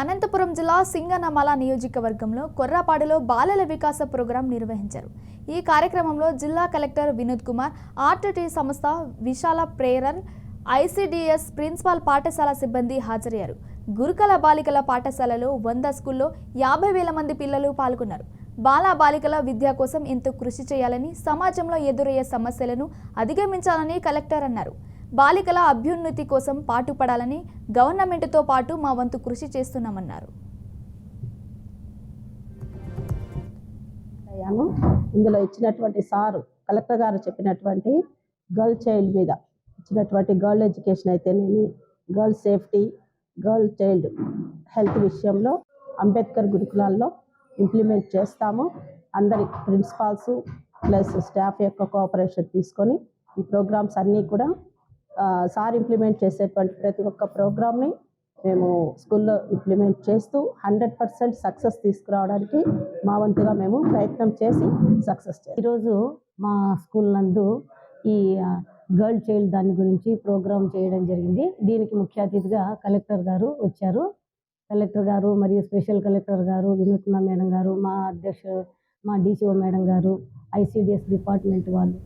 అనంతపురం జిల్లా సింగనమల నియోజకవర్గంలో కొర్రాపాడులో బాలల వికాస ప్రోగ్రాం నిర్వహించారు. ఈ కార్యక్రమంలో జిల్లా కలెక్టర్ వినోద్ కుమార్, ఆర్టీటీ సంస్థ విశాల ప్రేరన్, ఐసీడీఎస్ ప్రిన్సిపల్ పాఠశాల సిబ్బంది హాజరయ్యారు. గురుకుల బాలికల పాఠశాలలో 100 స్కూల్లో 50,000 మంది పిల్లలు పాల్గొన్నారు. బాలికల విద్య కోసం ఎంతో కృషి చేయాలని, సమాజంలో ఎదురయ్యే సమస్యలను అధిగమించాలని కలెక్టర్ అన్నారు. బాలికల అభ్యున్నతి కోసం పాటుపడాలని గవర్నమెంట్తో పాటు మా వంతు కృషి చేస్తున్నామన్నారు. ఇందులో ఇచ్చినటువంటి సారు కలెక్టర్ గారు చెప్పినటువంటి గర్ల్ చైల్డ్ మీద ఇచ్చినటువంటి గర్ల్ ఎడ్యుకేషన్ అయితేనేమి, girl safety, girl child health విషయంలో అంబేద్కర్ గురుకులాల్లో ఇంప్లిమెంట్ చేస్తాము. అందరి ప్రిన్సిపాల్స్ ప్లస్ స్టాఫ్ యొక్క కోఆపరేషన్ తీసుకొని ఈ ప్రోగ్రామ్స్ అన్నీ కూడా సార్ ఇంప్లిమెంట్ చేసేటువంటి ప్రతి ఒక్క ప్రోగ్రామ్ని మేము స్కూల్లో ఇంప్లిమెంట్ చేస్తూ 100% సక్సెస్ తీసుకురావడానికి మా వంతుగా మేము ప్రయత్నం చేసి సక్సెస్ చేస్తాం. ఈరోజు మా స్కూల్ నందు ఈ గర్ల్ చైల్డ్ దాని గురించి ప్రోగ్రామ్ చేయడం జరిగింది. దీనికి ముఖ్య అతిథిగా కలెక్టర్ గారు వచ్చారు. కలెక్టర్ గారు మరియు స్పెషల్ కలెక్టర్ గారు వినూత్న మేడం గారు, మా డీసీఓ మేడం గారు, ఐసీడీఎస్ డిపార్ట్మెంట్ వాళ్ళు